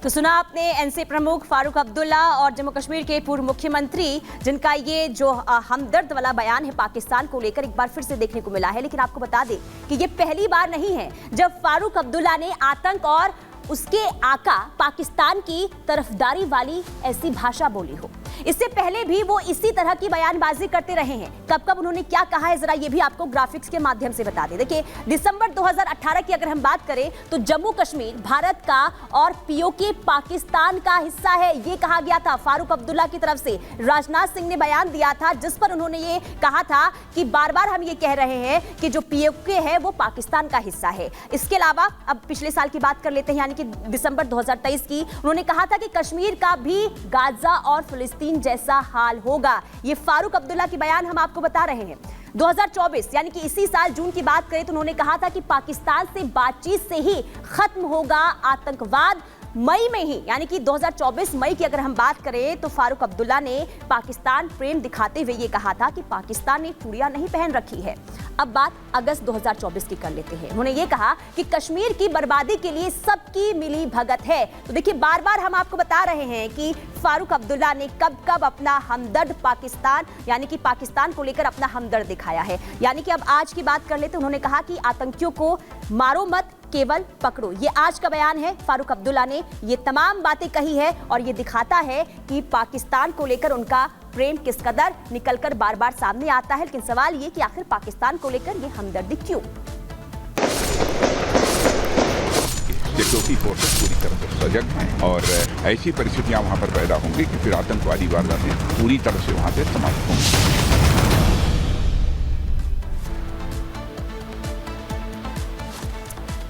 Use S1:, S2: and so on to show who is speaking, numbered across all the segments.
S1: तो सुना आपने एनसी प्रमुख फारूक अब्दुल्ला और जम्मू कश्मीर के पूर्व मुख्यमंत्री जिनका ये जो हमदर्द वाला बयान है पाकिस्तान को लेकर एक बार फिर से देखने को मिला है। लेकिन आपको बता दें कि ये पहली बार नहीं है जब फारूक अब्दुल्ला ने आतंक और उसके आका पाकिस्तान की तरफदारी वाली ऐसी भाषा बोली हो। इससे पहले भी वो इसी तरह की बयानबाजी करते रहे हैं। कब कब उन्होंने क्या कहा है जरा ये भी आपको ग्राफिक्स के माध्यम से बता दें। देखिए, दिसंबर 2018 की अगर हम बात करें तो जम्मू कश्मीर भारत का और पीओके पाकिस्तान का हिस्सा है, ये कहा गया था फारूक अब्दुल्ला की तरफ से। राजनाथ सिंह ने बयान दिया था जिस पर उन्होंने ये कहा था कि बार बार हम ये कह रहे हैं कि जो पीओके है वो पाकिस्तान का हिस्सा है। इसके अलावा अब पिछले साल की बात कर लेते हैं, यानी कि दिसंबर 2023 की, उन्होंने कहा था कि कश्मीर का भी गाजा और फिलिस्तीन जैसा हाल होगा। ये फारूक अब्दुल्ला की बयान हम आपको बता रहे हैं। 2024 यानी कि इसी साल जून की बात करें तो उन्होंने कहा था कि पाकिस्तान से बातचीत से ही खत्म होगा आतंकवाद। मई में ही यानी कि 2024 मई की अगर हम बात करें तो फारूक अब्दुल्ला ने पाकिस्तान प्रेम दिखाते हुए ये कहा था कि पाकिस्तान ने चूड़ियां नहीं पहन रखी है। अब बात अगस्त 2024 की कर लेते हैं। उन्होंने ये कहा कि कश्मीर की बर्बादी के लिए सबकी मिली भगत है। तो देखिए, बार बार हम आपको बता रहे हैं कि फारूक अब्दुल्ला ने कब कब अपना हमदर्द पाकिस्तान यानी कि पाकिस्तान को लेकर अपना हमदर्द दिखाया है। यानी कि अब आज की बात कर लेते हैं, उन्होंने कहा कि आतंकियों को मारो मत केवल पकड़ो। ये आज का बयान है। फारूक अब्दुल्ला ने ये तमाम बातें कही है और ये दिखाता है कि पाकिस्तान को लेकर उनका प्रेम किस कदर निकलकर बार बार सामने आता है। लेकिन सवाल ये कि आखिर पाकिस्तान को लेकर ये हमदर्दी क्यों?
S2: सिक्योरिटी फोर्सेस पूरी तरह से सजग हैं और ऐसी परिस्थितियां वहां पर पैदा होंगी कि फिर आतंकवादी वारदातें पूरी तरह से वहां से समाप्त होंगी।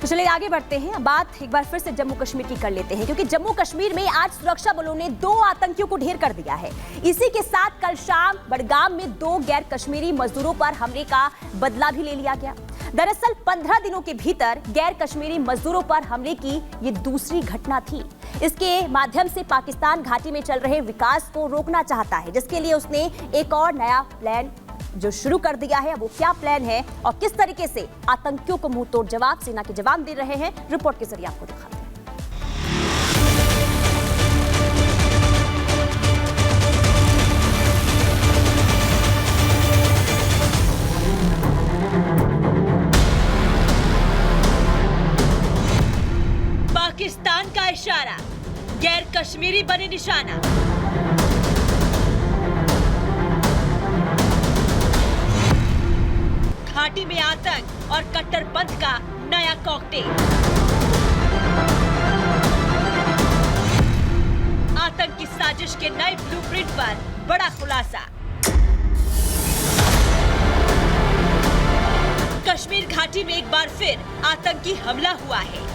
S1: तो चलिए आगे बढ़ते हैं। बात एक बार फिर से जम्मू कश्मीर की कर लेते हैं, क्योंकि जम्मू कश्मीर में आज सुरक्षा बलों ने 2 आतंकियों को ढेर कर दिया है। इसी के साथ कल शाम बड़गाम में 2 गैर कश्मीरी मजदूरों पर हमले का बदला भी ले लिया गया। दरअसल 15 दिनों के भीतर गैर कश्मीरी मजदूरों पर हमले की ये दूसरी घटना थी। इसके माध्यम से पाकिस्तान घाटी में चल रहे विकास को रोकना चाहता है, जिसके लिए उसने एक और नया प्लान जो शुरू कर दिया है। वो क्या प्लान है और किस तरीके से आतंकियों को मुंह तोड़ जवाब सेना के जवान दे रहे हैं, रिपोर्ट के जरिए आपको दिखाते हैं। पाकिस्तान का इशारा, गैर कश्मीरी बने निशाना। घाटी में आतंक और कट्टरपंथ का नया कॉकटेल। आतंक की साजिश के नए ब्लूप्रिंट पर बड़ा खुलासा। कश्मीर घाटी में एक बार फिर आतंकी हमला हुआ है।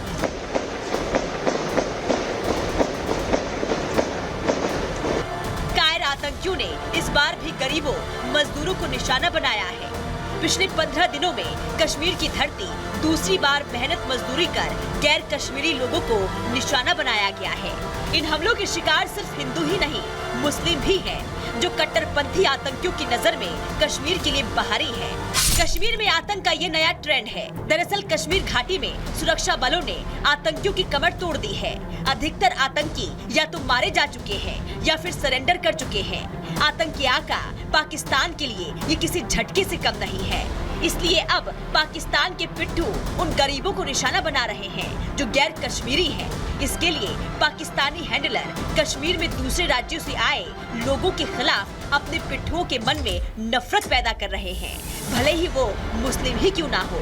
S1: कायर आतंकियों ने इस बार भी गरीबों मजदूरों को निशाना बनाया है। पिछले 15 दिनों में कश्मीर की धरती दूसरी बार मेहनत मजदूरी कर गैर कश्मीरी लोगों को निशाना बनाया गया है। इन हमलों के शिकार सिर्फ हिंदू ही नहीं, मुस्लिम भी हैं, जो कट्टरपंथी आतंकियों की नजर में कश्मीर के लिए बाहरी है। कश्मीर में आतंक का ये नया ट्रेंड है। दरअसल कश्मीर घाटी में सुरक्षा बलों ने आतंकियों की कमर तोड़ दी है। अधिकतर आतंकी या तो मारे जा चुके हैं या फिर सरेंडर कर चुके हैं। आतंकी आका पाकिस्तान के लिए ये किसी झटके से कम नहीं है। इसलिए अब पाकिस्तान के पिट्ठू उन गरीबों को निशाना बना रहे हैं जो गैर कश्मीरी हैं। इसके लिए पाकिस्तानी हैंडलर कश्मीर में दूसरे राज्यों से आए लोगों के खिलाफ अपने पिट्ठुओं के मन में नफरत पैदा कर रहे हैं, भले ही वो मुस्लिम ही क्यों ना हो।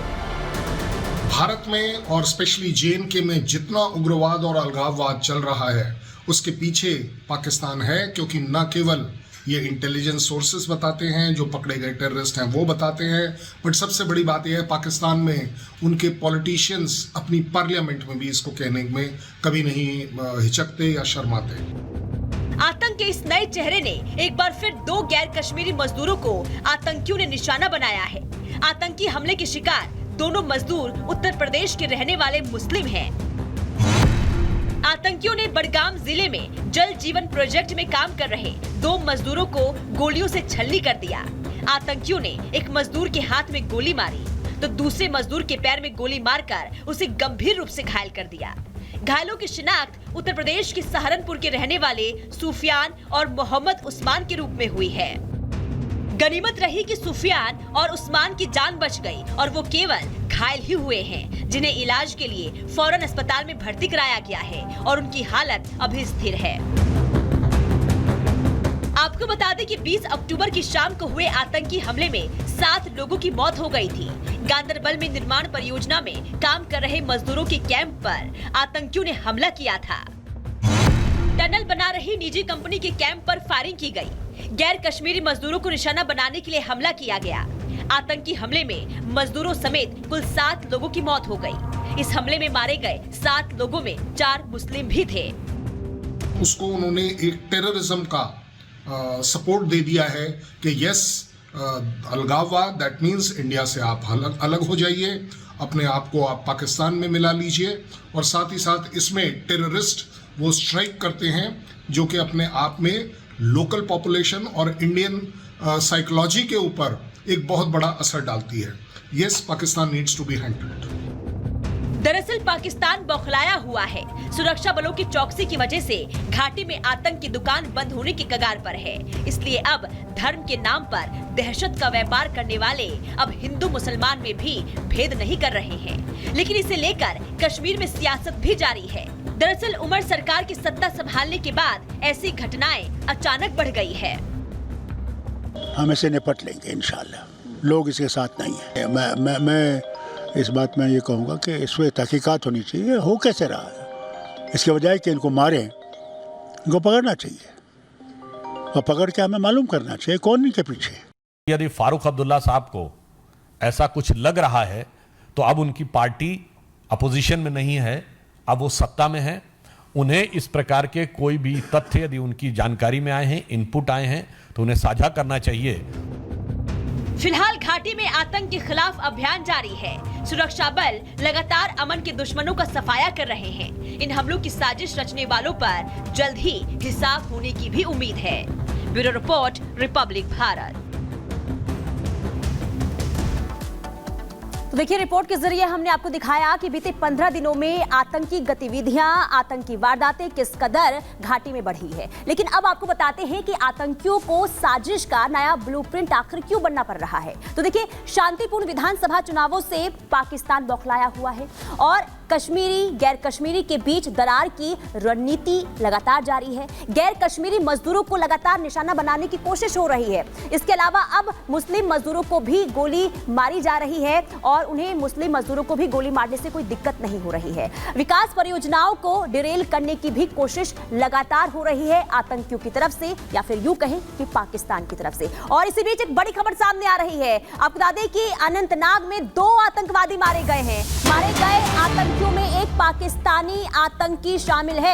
S3: भारत में और स्पेशली JNK में जितना उग्रवाद और अलगाववाद चल रहा है उसके पीछे पाकिस्तान है, क्योंकि न केवल ये इंटेलिजेंस सोर्सेस बताते हैं, जो पकड़े गए टेररिस्ट हैं वो बताते हैं, बट सबसे बड़ी बात यह है पाकिस्तान में उनके पॉलिटिशियंस अपनी पार्लियामेंट में भी इसको कहने में कभी नहीं हिचकते या शर्माते।
S1: आतंक के इस नए चेहरे ने एक बार फिर 2 गैर कश्मीरी मजदूरों को आतंकियों ने निशाना बनाया है। आतंकी हमले के शिकार दोनों मजदूर उत्तर प्रदेश के रहने वाले मुस्लिम हैं। आतंकियों ने बड़गाम जिले में जल जीवन प्रोजेक्ट में काम कर रहे 2 मजदूरों को गोलियों से छलनी कर दिया। आतंकियों ने एक मजदूर के हाथ में गोली मारी तो दूसरे मजदूर के पैर में गोली मारकर उसे गंभीर रूप से घायल कर दिया। घायलों की शिनाख्त उत्तर प्रदेश के सहारनपुर के रहने वाले सुफियान और मोहम्मद उस्मान के रूप में हुई है। गनीमत रही कि सुफियान और उस्मान की जान बच गई और वो केवल घायल ही हुए हैं, जिन्हें इलाज के लिए फौरन अस्पताल में भर्ती कराया गया है और उनकी हालत अभी स्थिर है। आपको बता दें कि 20 अक्टूबर की शाम को हुए आतंकी हमले में 7 लोगों की मौत हो गई थी। गांदरबल में निर्माण परियोजना में काम कर रहे मजदूरों के कैंप पर आतंकियों ने हमला किया था। टनल बना रही निजी कंपनी के कैंप पर फायरिंग की गई। गैर कश्मीरी मजदूरों को निशाना बनाने के लिए हमला किया गया। आतंकी हमले में मजदूरों समेत कुल 7 लोगों की मौत हो गई। इस हमले में मारे गए 7 लोगों में 4 मुस्लिम भी थे।
S3: उसको उन्होंने एक टेररिज्म का सपोर्ट दे दिया है कि यस अलगाववाद, दैट मीन्स इंडिया से आप अलग हो जाइए, अपने आप को आप पाकिस्तान में मिला लीजिए। और साथ ही साथ इसमें टेररिस्ट वो स्ट्राइक करते हैं जो कि अपने आप में लोकल पॉपुलेशन और इंडियन साइकोलॉजी के ऊपर एक बहुत बड़ा असर डालती है। Yes, Pakistan needs to be handled.
S1: दरअसल पाकिस्तान बौखलाया हुआ है। सुरक्षा बलों की चौकसी की वजह से घाटी में आतंक की दुकान बंद होने के कगार पर है। इसलिए अब धर्म के नाम पर दहशत का व्यापार करने वाले अब हिंदू मुसलमान में भी भेद नहीं कर रहे हैं। लेकिन इसे लेकर कश्मीर में सियासत भी जारी है। दरअसल उमर सरकार की सत्ता संभालने के बाद ऐसी घटनाएं अचानक बढ़ गई है।
S4: हम इसे निपट लेंगे इंशाल्लाह। लोग इसके साथ नहीं है। मैं इस बात में ये कहूँगा कि इस पर तहकीकात होनी चाहिए। हो कैसे रहा है, इसके बजाय कि इनको मारें, इनको पकड़ना चाहिए और पकड़ के हमें मालूम करना चाहिए कौन इनके पीछे।
S5: यदि फारूक अब्दुल्ला साहब को ऐसा कुछ लग रहा है तो अब उनकी पार्टी अपोजिशन में नहीं है, अब वो सत्ता में है। उन्हें इस प्रकार के कोई भी तथ्य यदि उनकी जानकारी में आए हैं, इनपुट आए हैं, तो उन्हें साझा करना चाहिए।
S1: फिलहाल घाटी में आतंक के खिलाफ अभियान जारी है। सुरक्षा बल लगातार अमन के दुश्मनों का सफाया कर रहे हैं। इन हमलों की साजिश रचने वालों पर जल्द ही हिसाब होने की भी उम्मीद है। Bureau report, Republic Bharat. तो देखिए, रिपोर्ट के जरिए हमने आपको दिखाया कि बीते 15 दिनों में आतंकी गतिविधियां, आतंकी वारदातें किस कदर घाटी में बढ़ी है। लेकिन अब आपको बताते हैं कि आतंकियों को साजिश का नया ब्लूप्रिंट आखिर क्यों बनना पड़ रहा है। तो देखिए, शांतिपूर्ण विधानसभा चुनावों से पाकिस्तान बौखलाया हुआ है और कश्मीरी गैर कश्मीरी के बीच दरार की रणनीति लगातार जारी है। गैर कश्मीरी मजदूरों को लगातार निशाना बनाने की कोशिश हो रही है। इसके अलावा अब मुस्लिम मजदूरों को भी गोली मारी जा रही है और उन्हें मुस्लिम मजदूरों को भी गोली मारने से कोई दिक्कत नहीं हो रही है। विकास परियोजनाओं को डिरेल करने की भी कोशिश लगातार हो रही है आतंकियों की तरफ से, या फिर यूं कहें कि पाकिस्तान की तरफ से। और इसी बीच एक बड़ी खबर सामने आ रही है। आपको बता दें कि अनंतनाग में 2 आतंकवादी मारे गए हैं। मारे गए आतंकियों में एक पाकिस्तानी आतंकी शामिल है।